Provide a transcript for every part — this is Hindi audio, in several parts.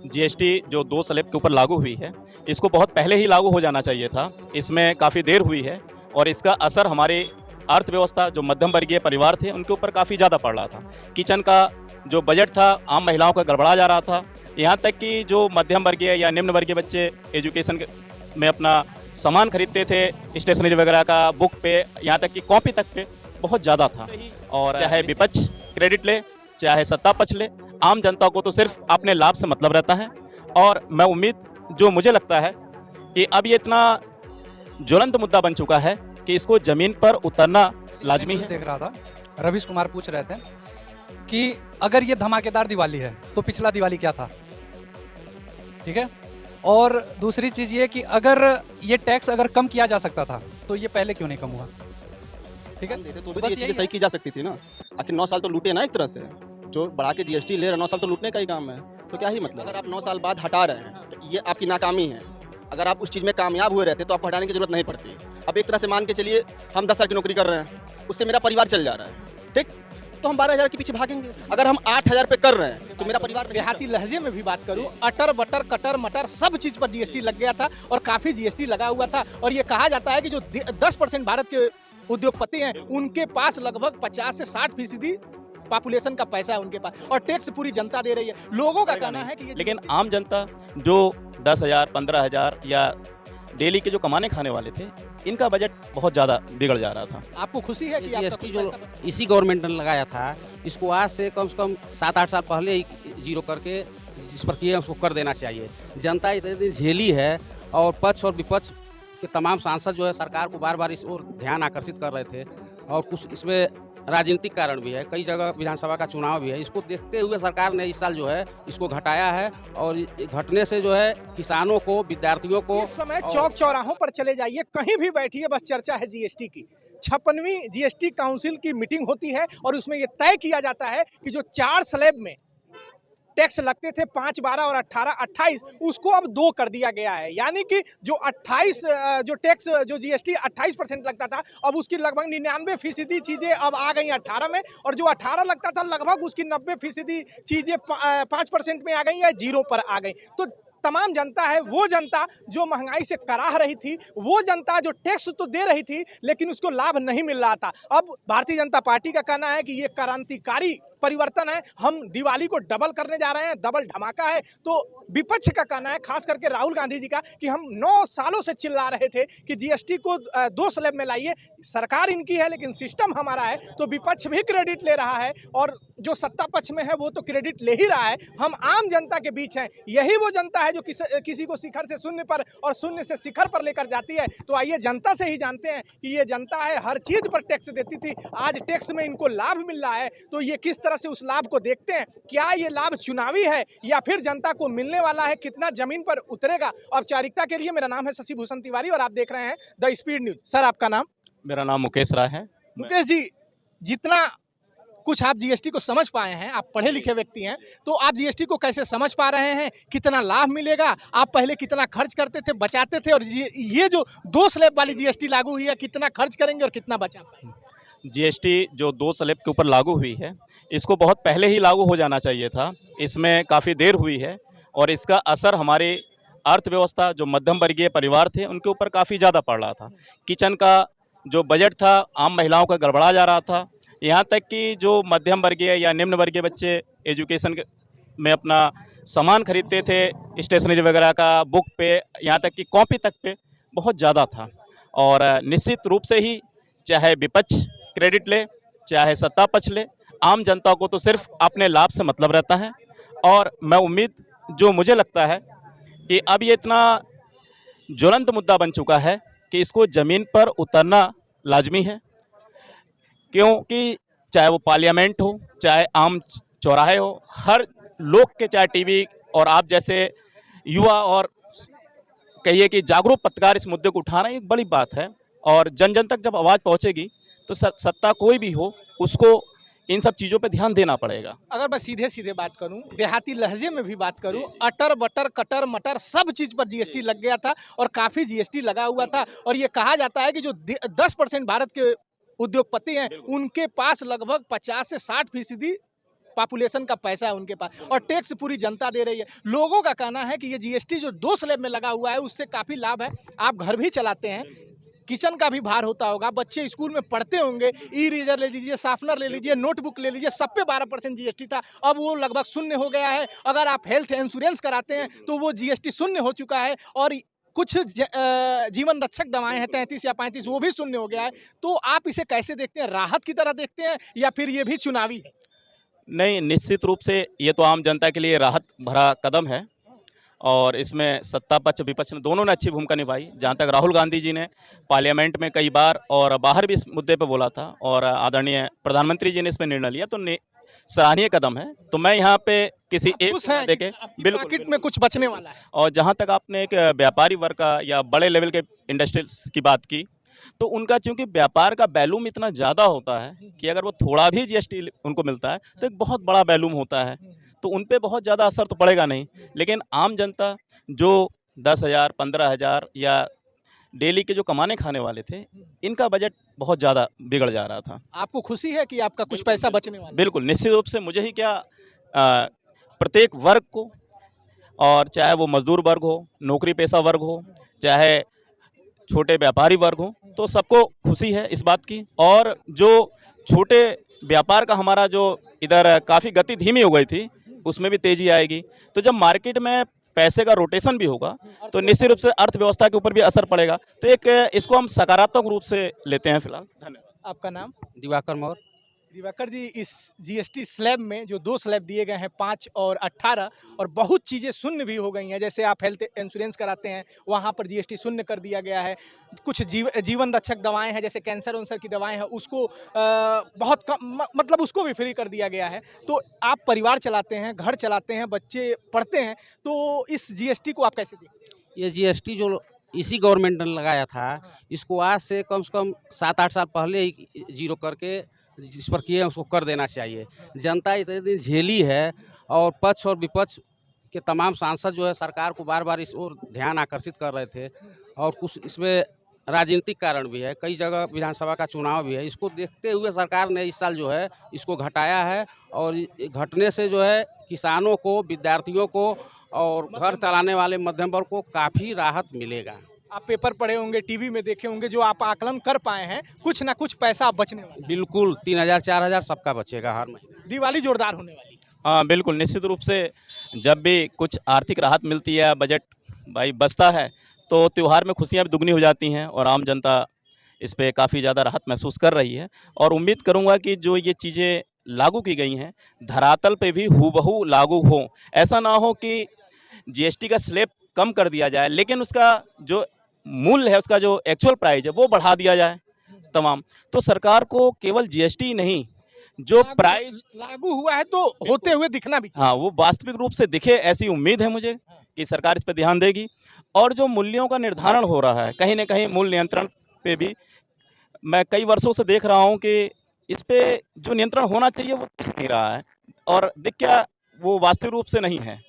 जीएसटी जो 2 स्लैब के ऊपर लागू हुई है, इसको बहुत पहले ही लागू हो जाना चाहिए था। इसमें काफ़ी देर हुई है और इसका असर हमारे अर्थव्यवस्था, जो मध्यम वर्गीय परिवार थे, उनके ऊपर काफ़ी ज़्यादा पड़ रहा था। किचन का जो बजट था, आम महिलाओं का गड़बड़ा जा रहा था। यहाँ तक कि जो मध्यम वर्गीय या निम्न वर्गीय बच्चे एजुकेशन में अपना सामान खरीदते थे, स्टेशनरी वगैरह का, बुक पे, यहाँ तक कि कॉपी तक पे बहुत ज़्यादा था। और चाहे विपक्ष क्रेडिट ले, चाहे सत्ता पक्ष ले, आम जनता को तो सिर्फ अपने लाभ से मतलब रहता है। और मैं मुझे लगता है कि अब ये इतना ज्वलंत मुद्दा बन चुका है कि इसको जमीन पर उतरना लाजमी है। देख रहा था, रविश कुमार पूछ रहे थे कि अगर ये धमाकेदार दिवाली है तो पिछला दिवाली क्या था, ठीक है। और दूसरी चीज ये कि अगर ये टैक्स अगर कम किया जा सकता था तो ये पहले क्यों नहीं कम हुआ, ठीक है। तो भी ये चीजें सही की जा सकती थी ना। आखिर 9 साल तो लूटे ना, एक तरह से जो बढ़ा के जीएसटी ले रहे हैं, 9 साल तो लूटने का ही काम है। तो क्या ही मतलब, अगर आप 9 साल बाद हटा रहे हैं तो ये आपकी नाकामी है। अगर आप उस चीज़ में कामयाब हुए रहते तो आपको हटाने की जरूरत नहीं पड़ती। अब एक तरह से मान के चलिए हम 10 साल की नौकरी कर रहे हैं, उससे मेरा परिवार चल जा रहा है, ठीक, तो हम 12,000 के पीछे भागेंगे। अगर हम 8,000 पे कर रहे हैं तो मेरा परिवार। देहाती लहजे में भी बात करूं, अटर बटर कटर मटर सब चीज पर जीएसटी लग गया था और काफी जीएसटी लगा हुआ था। और ये कहा जाता है कि जो 10% भारत के उद्योगपति हैं, उनके पास लगभग 50 से 60% पॉपुलेशन का पैसा है उनके पास, और टैक्स पूरी जनता दे रही है। लोगों का कहना है कि ये लेकिन आम जनता जो 10,000, 15,000 या डेली के जो कमाने खाने वाले थे, इनका बजट बहुत ज़्यादा बिगड़ जा रहा था। आपको खुशी है कि आपका जीएसटी कुछ जो पैसा बचा? इसी गवर्नमेंट ने लगाया था, इसको आज से कम 7-8 साल पहले ही जीरो करके जिस प्रक्रिया उसको कर देना चाहिए। जनता इतने दिन झेली है और पक्ष और विपक्ष के तमाम सांसद जो है सरकार को बार बार इस ओर ध्यान आकर्षित कर रहे थे, और कुछ इसमें राजनीतिक कारण भी है, कई जगह विधानसभा का चुनाव भी है। इसको देखते हुए सरकार ने इस साल जो है इसको घटाया है, और घटने से जो है किसानों को, विद्यार्थियों को। इस समय चौक चौराहों पर चले जाइए, कहीं भी बैठिए, बस चर्चा है जीएसटी की। 56वीं जीएसटी काउंसिल की मीटिंग होती है और उसमें यह तय किया जाता है कि जो 4 स्लैब में टैक्स लगते थे, 5, 12 और 18, 28, उसको अब 2 कर दिया गया है। यानी कि जो 28 जो टैक्स जो जीएसटी 28% लगता था, अब उसकी लगभग 99% चीज़ें अब आ गई 18 में, और जो 18 लगता था लगभग उसकी 90% चीज़ें 5% में आ गई या 0 पर आ गई। तो तमाम जनता है, वो जनता जो महंगाई से कराह रही थी, वो जनता जो टैक्स तो दे रही थी लेकिन उसको लाभ नहीं मिल रहा था। अब भारतीय जनता पार्टी का कहना है कि ये क्रांतिकारी परिवर्तन है, हम दिवाली को डबल करने जा रहे हैं, डबल धमाका है। तो विपक्ष का कहना है, खास करके राहुल गांधी जी का, कि हम 9 सालों से चिल्ला रहे थे कि जीएसटी को 2 स्लैब में लाइए। सरकार इनकी है लेकिन सिस्टम हमारा है, तो विपक्ष भी क्रेडिट ले रहा है और जो सत्ता पक्ष में है वो तो क्रेडिट ले ही रहा है। हम आम जनता के बीच हैं, यही वो जनता है जो किसी को शिखर से शून्य पर और शून्य से शिखर पर लेकर जाती है। तो आइए जनता से ही जानते हैं कि ये जनता है, हर चीज पर टैक्स देती थी, आज टैक्स में इनको लाभ मिल रहा है, तो ये किस तरह से उस लाभ को देखते हैं। क्या ये लाभ चुनावी है या फिर जनता को मिलने वाला है, कितना जमीन पर उतरेगा। औपचारिकता के लिए मेरा नाम है शशि भूषण तिवारी और आप देख रहे हैं द स्पीड न्यूज। सर, आपका नाम? मेरा नाम मुकेश राय है। मुकेश जी, जितना कुछ आप जीएसटी को समझ पाए हैं, आप पढ़े लिखे व्यक्ति हैं, तो आप जीएसटी को कैसे समझ पा रहे हैं, कितना लाभ मिलेगा, आप पहले कितना खर्च करते थे, बचाते थे, और ये जो 2 स्लैब वाली जीएसटी लागू हुई है, कितना खर्च करेंगे और कितना बचा पाएंगे? जीएसटी जो 2 स्लैब के ऊपर लागू हुई है, इसको बहुत पहले ही लागू हो जाना चाहिए था। इसमें काफ़ी देर हुई है और इसका असर हमारे अर्थव्यवस्था, जो मध्यम वर्गीय परिवार थे, उनके ऊपर काफ़ी ज़्यादा पड़ रहा था। किचन का जो बजट था, आम महिलाओं का गड़बड़ा जा रहा था। यहाँ तक कि जो मध्यम वर्गीय या निम्न वर्गीय बच्चे एजुकेशन में अपना सामान खरीदते थे, स्टेशनरी वगैरह का, बुक पे, यहाँ तक कि कॉपी तक पे बहुत ज़्यादा था। और निश्चित रूप से ही चाहे विपक्ष क्रेडिट ले, चाहे सत्ता पक्ष ले, आम जनता को तो सिर्फ अपने लाभ से मतलब रहता है। और मुझे लगता है कि अब ये इतना ज्वलंत मुद्दा बन चुका है कि इसको ज़मीन पर उतरना लाजमी है। क्योंकि चाहे वो पार्लियामेंट हो, चाहे आम चौराहे हो, हर लोग के, चाहे टीवी और आप जैसे युवा और कहिए कि जागरूक पत्रकार इस मुद्दे को उठाना एक बड़ी बात है। और जन जन तक जब आवाज़ पहुंचेगी तो सत्ता कोई भी हो, उसको इन सब चीज़ों पे ध्यान देना पड़ेगा। अगर मैं सीधे सीधे बात करूं, देहाती लहजे में भी बात करूं, अटर बटर कटर मटर सब चीज पर जीएसटी लग गया था और काफी जीएसटी लगा हुआ था। और ये कहा जाता है कि जो 10% भारत के उद्योगपति हैं, उनके पास लगभग 50 से 60% पॉपुलेशन का पैसा है उनके पास, और टैक्स पूरी जनता दे रही है। लोगों का कहना है कि ये जीएसटी जो 2 स्लैब में लगा हुआ है उससे काफ़ी लाभ है। आप घर भी चलाते हैं, किचन का भी भार होता होगा, बच्चे स्कूल में पढ़ते होंगे, ई रीडर ले लीजिए, शार्पनर ले लीजिए, नोटबुक ले लीजिए, सब पे 12% जीएसटी था, अब वो लगभग शून्य हो गया है। अगर आप हेल्थ इंश्योरेंस कराते हैं तो वो जीएसटी शून्य हो चुका है, और कुछ जीवन रक्षक दवाएं हैं 33 या 35, वो भी शून्य हो गया है। तो आप इसे कैसे देखते हैं? राहत की तरह देखते हैं या फिर ये भी चुनावी है? नहीं, निश्चित रूप से ये तो आम जनता के लिए राहत भरा कदम है, और इसमें सत्ता पक्ष विपक्ष ने दोनों ने अच्छी भूमिका निभाई। जहाँ तक राहुल गांधी जी ने पार्लियामेंट में कई बार और बाहर भी इस मुद्दे पर बोला था, और आदरणीय प्रधानमंत्री जी ने इस पर निर्णय लिया, तो सराहनीय कदम है। तो मैं यहाँ पे किसी एक खुश हैं देखे आपकी बिल्कुल पॉकेट में कुछ बचने वाला है? और जहाँ तक आपने एक व्यापारी वर्ग का या बड़े लेवल के इंडस्ट्रीज की बात की, तो उनका चूंकि व्यापार का वैल्यूम इतना ज़्यादा होता है कि अगर वो थोड़ा भी जीएसटी उनको मिलता है तो एक बहुत बड़ा वैल्यूम होता है, तो उन पे बहुत ज़्यादा असर तो पड़ेगा नहीं। लेकिन आम जनता जो 10,000 15,000 या डेली के जो कमाने खाने वाले थे, इनका बजट बहुत ज़्यादा बिगड़ जा रहा था। आपको खुशी है कि आपका कुछ पैसा बचने वाला है? बिल्कुल, निश्चित रूप से मुझे ही क्या, प्रत्येक वर्ग को, और चाहे वो मजदूर वर्ग हो, नौकरी पेशा वर्ग हो, चाहे छोटे व्यापारी वर्ग हो, तो सबको खुशी है इस बात की। और जो छोटे व्यापार का हमारा जो इधर काफ़ी गति धीमी हो गई थी, उसमें भी तेज़ी आएगी। तो जब मार्केट में पैसे का रोटेशन भी होगा तो निश्चित रूप से अर्थव्यवस्था के ऊपर भी असर पड़ेगा। तो एक इसको हम सकारात्मक रूप से लेते हैं फिलहाल। धन्यवाद। आपका नाम? दिवाकर मौर्य। दिवाकर जी, इस जीएसटी स्लैब में जो 2 स्लैब दिए गए हैं 5 और 18, और बहुत चीज़ें शून्य भी हो गई हैं, जैसे आप हेल्थ इंश्योरेंस कराते हैं वहाँ पर जीएसटी शून्य कर दिया गया है। कुछ जीवन रक्षक दवाएं हैं, जैसे कैंसर उन्सर की दवाएं हैं, उसको बहुत कम मतलब उसको भी फ्री कर दिया गया है। तो आप परिवार चलाते हैं, घर चलाते हैं, बच्चे पढ़ते हैं, तो इस जीएसटी को आप कैसे देखते हैं? ये जीएसटी जो इसी गवर्नमेंट ने लगाया था, इसको आज से कम 7-8 साल पहले ही जीरो करके जिस पर किए उसको कर देना चाहिए। जनता इतने दिन झेली है, और पक्ष और विपक्ष के तमाम सांसद जो है सरकार को बार बार इस ओर ध्यान आकर्षित कर रहे थे, और कुछ इसमें राजनीतिक कारण भी है, कई जगह विधानसभा का चुनाव भी है। इसको देखते हुए सरकार ने इस साल जो है इसको घटाया है, और घटने से जो है किसानों को, विद्यार्थियों को और घर चलाने वाले मध्यम वर्ग को काफ़ी राहत मिलेगा। आप पेपर पढ़े होंगे, टीवी में देखे होंगे, जो आप आकलन कर पाए हैं, कुछ ना कुछ पैसा बचने वाला है। बिल्कुल 3,000-4,000 सबका बचेगा हर महीने। दिवाली जोरदार होने वाली है। हाँ, बिल्कुल, निश्चित रूप से जब भी कुछ आर्थिक राहत मिलती है, बजट भाई बचता है, तो त्यौहार में खुशियाँ भी दुगनी हो जाती हैं, और आम जनता इस पे काफ़ी ज़्यादा राहत महसूस कर रही है। और उम्मीद करूँगा कि जो ये चीज़ें लागू की गई हैं, धरातल पे भी हूबहू लागू हों। ऐसा ना हो कि जीएसटी का स्लैब कम कर दिया जाए, लेकिन उसका जो मूल्य है, उसका जो एक्चुअल प्राइस है, वो बढ़ा दिया जाए तमाम। तो सरकार को केवल जीएसटी ही नहीं, जो प्राइस लागू हुआ है तो होते हुए दिखना भी चाहिए। हाँ, वो वास्तविक रूप से दिखे, ऐसी उम्मीद है मुझे कि सरकार इस पे ध्यान देगी। और जो मूल्यों का निर्धारण हो रहा है, कहीं न कहीं मूल्य नियंत्रण पे भी मैं कई वर्षों से देख रहा हूँ कि इस पे जो नियंत्रण होना चाहिए वो दिख नहीं रहा है, और दिख क्या, वो वास्तविक रूप से नहीं है।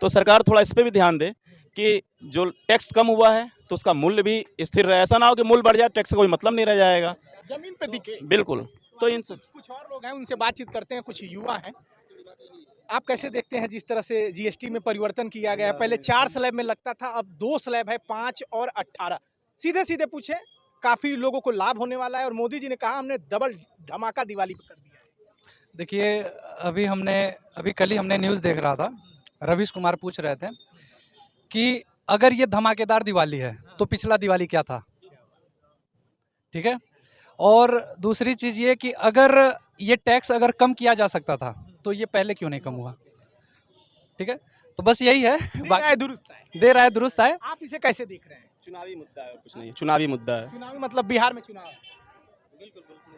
तो सरकार थोड़ा इस पे भी ध्यान दे कि जो टैक्स कम हुआ है तो उसका मूल्य भी स्थिर रहे। ऐसा ना हो कि मूल्य बढ़ जाए, टैक्स का कोई मतलब नहीं रह जाएगा। जमीन पे दिखे। बिल्कुल। तो इन सब कुछ और लोग हैं, उनसे बातचीत करते हैं, कुछ युवा हैं। आप कैसे देखते हैं जिस तरह से जीएसटी में परिवर्तन किया गया है? पहले 4 स्लैब में लगता था, अब 2 स्लैब है 5 और 18। सीधे सीधे पूछे, काफी लोगों को लाभ होने वाला है, और मोदी जी ने कहा हमने डबल धमाका दिवाली पे कर दिया है। देखिए, अभी कल ही हमने न्यूज़ देख रहा था, रवीश कुमार पूछ रहे थे कि अगर ये धमाकेदार दिवाली है तो पिछला दिवाली क्या था, ठीक है। और दूसरी चीज़ ये कि अगर ये टैक्स अगर कम किया जा सकता था तो ये पहले क्यों नहीं कम हुआ, ठीक है। तो बस यही है, दे रहा है दुरुस्त है। दे रहा है दुरुस्त है। आप इसे कैसे देख रहे हैं? चुनावी मुद्दा है, कुछ नहीं, चुनावी मुद्दा है। चुनावी मतलब बिहार में चुनाव है।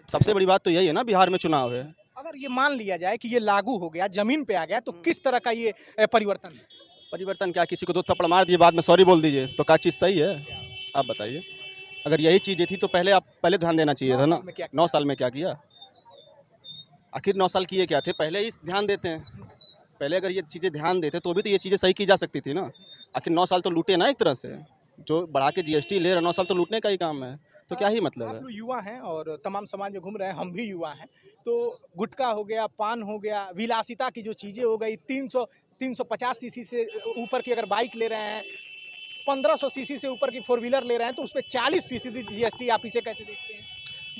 सबसे बड़ी बात तो यही है ना, बिहार में चुनाव है। अगर ये मान लिया जाए कि ये लागू हो गया, जमीन पे आ गया, तो किस तरह का ये परिवर्तन है? परिवर्तन क्या, किसी को 2 थप्पड़ मार दिए, बाद में सॉरी बोल दीजिए, तो क्या चीज़ सही है? आप बताइए। अगर यही चीज़ें थी तो पहले ध्यान देना चाहिए था ना। 9 साल में क्या किया? आखिर 9 साल किए क्या थे? पहले ही ध्यान देते हैं। पहले अगर ये चीज़ें ध्यान देते तो भी तो ये चीज़ें सही की जा सकती थी ना। आखिर 9 साल तो लूटे ना एक तरह से। जो बढ़ा के जीएसटी ले रहे, 9 साल तो लूटने का ही काम है। तो क्या ही मतलब आप है। लोग युवा हैं और तमाम समाज में घूम रहे हैं, हम भी युवा हैं। तो गुटखा हो गया, पान हो गया, विलासिता की जो चीज़ें हो गई, 350 सीसी से ऊपर की अगर बाइक ले रहे हैं, 1500 सीसी से ऊपर की फोर व्हीलर ले रहे हैं, तो उस पे 40% जीएसटी, आप इसे कैसे देखते हैं?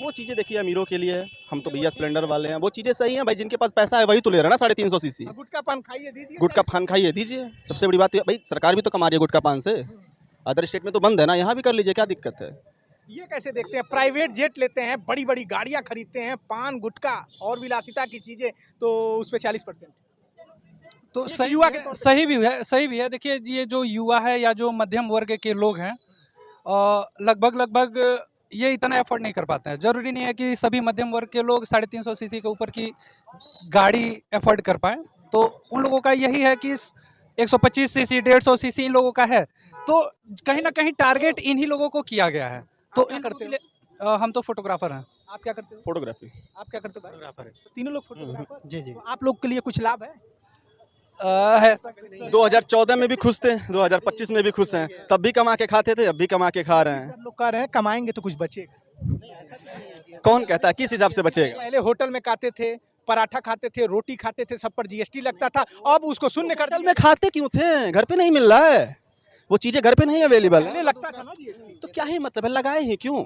वो चीज़ें देखिए अमीरों के लिए है, हम तो भैया स्प्लेंडर वाले हैं, वो चीज़ें सही हैं भाई, जिनके पास पैसा है वही तो ले रहा है ना 350 सीसी। गुटखा पान खाइए, दीजिए। गुटखा पान खाइए दीजिए, सबसे बड़ी बात है भाई, सरकार भी तो कमा रही है गुटखा पान से। अदर स्टेट में तो बंद है ना, यहाँ भी कर लीजिए, क्या दिक्कत है। ये कैसे देखते हैं? प्राइवेट जेट लेते हैं, बड़ी-बड़ी गाड़ियाँ खरीदते हैं, पान, गुटखा और विलासिता की चीज़ें, तो उस पे 40%। तो एक सही युवा भी के है, तौर पे सही भी है, सही भी है। देखिए ये जो युवा है या जो मध्यम वर्ग के लोग हैं, लगभग ये इतना एफोर्ड नहीं कर पाते हैं। ज़रूरी नहीं है कि सभी मध्यम वर्ग के लोग 350 सीसी के ऊपर की गाड़ी एफोर्ड कर पाएँ। तो उन लोगों का यही है कि 125 सीसी, 150 सीसी इन लोगों का है। तो कहीं न कहीं टारगेट इन्हीं लोगों को किया गया है। तो आप क्या इन करते लोगों के लिए हम तो फोटोग्राफर हैं। आप क्या करते हो? फोटोग्राफी। आप क्या करते हो भाई? फोटोग्राफर है। तीनों लोग फोटोग्राफर? जी, जी। तो आप लोग के लिए कुछ लाभ है? है 2014 में भी खुश थे, 2025 में भी खुश हैं, तब भी कमा के खाते थे, अब भी कमा के खा रहे इस हैं। बार लोग कह रहे हैं कमाएंगे तो कुछ बचेगा। कौन कहता है, किस हिसाब से बचेगा। पहले होटल में खाते थे, पराठा खाते थे, रोटी खाते थे, सब पर जीएसटी लगता था, अब उसको शून्य कर होटल दिया। में खाते क्यों थे, घर पे नहीं मिल रहा है, वो चीज़ें घर पे नहीं अवेलेबल पहले है, लगता था ना जीएसटी। तो क्या ही मतलब है, लगाए ही क्यों,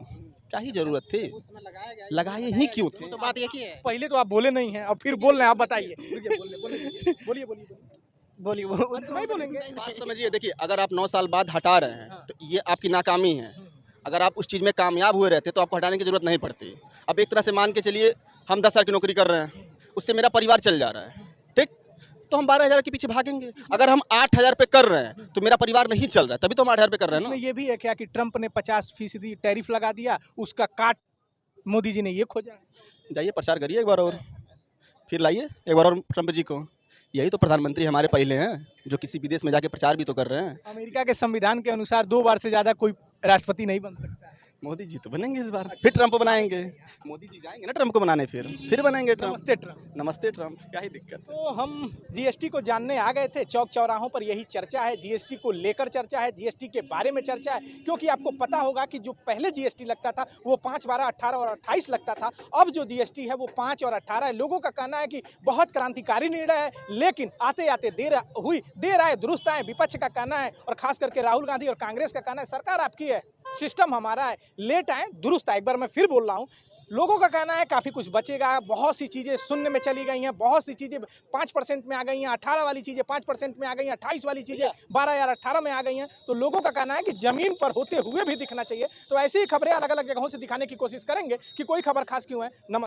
क्या ही जरूरत थी, लगाए ही क्यों थे। तो बात एक ही है। पहले तो आप बोले नहीं हैं, अब फिर बोल रहे हैं, आप बताइए। रुकिए, बोलिए। बोलिए। नहीं बोलेंगे। बात समझिए, देखिए अगर आप 9 साल बाद हटा रहे हैं तो ये आपकी नाकामी है। अगर आप उस चीज़ में कामयाब हुए रहते तो आपको हटाने की ज़रूरत नहीं पड़ती। अब एक तरह से मान के चलिए, हम 10 साल की नौकरी कर रहे हैं, उससे मेरा परिवार चल जा रहा है, ठीक, तो हम 12,000 के पीछे भागेंगे। अगर हम 8,000 पे कर रहे हैं तो मेरा परिवार नहीं चल रहा है, तभी तो हम 8,000 पे कर रहे हैं इसमें ना। ये भी है क्या कि ट्रंप ने 50% टैरिफ लगा दिया, उसका काट मोदी जी ने ये खोजा है। जाइए प्रचार करिए एक बार और, फिर लाइए एक बार और ट्रंप जी को। यही तो प्रधानमंत्री हमारे पहले हैं, जो किसी विदेश में जाके प्रचार भी तो कर रहे हैं। अमेरिका के संविधान के अनुसार 2 बार से ज्यादा कोई राष्ट्रपति नहीं बन सकता है। मोदी जी तो बनेंगे इस बार, फिर ट्रंप को बनाएंगे। मोदी जी जाएंगे ना ट्रंप को बनाने, फिर बनेंगे ट्रंप। नमस्ते ट्रंप। नमस्ते ट्रंप, क्या ही दिक्कत है। तो हम जीएसटी को जानने आ गए थे, चौक चौराहों पर यही चर्चा है, जीएसटी को लेकर चर्चा है, जीएसटी के बारे में चर्चा है, क्योंकि आपको पता होगा कि जो पहले जीएसटी लगता था वो 5, 12, 18 और 28 लगता था। अब जो जीएसटी है वो 5 और 18 है। लोगों का कहना है कि बहुत क्रांतिकारी निर्णय है, लेकिन आते आते देर आए दुरुस्त आए, विपक्ष का कहना है, और खास करके राहुल गांधी और कांग्रेस का कहना है सरकार आपकी है, सिस्टम हमारा है, लेट आए दुरुस्त आए। एक बार मैं फिर बोल रहा हूँ, लोगों का कहना है काफ़ी कुछ बचेगा, बहुत सी चीज़ें शून्य में चली गई हैं, बहुत सी चीज़ें 5% में आ गई हैं, 18 वाली चीज़ें 5% में आ गई हैं, 28 वाली चीज़ें 12 या 18 में आ गई हैं। तो लोगों का कहना है कि ज़मीन पर होते हुए भी दिखना चाहिए। तो ऐसी ही खबरें अलग अलग जगहों से दिखाने की कोशिश करेंगे कि कोई खबर खास क्यों है। नमस्कार।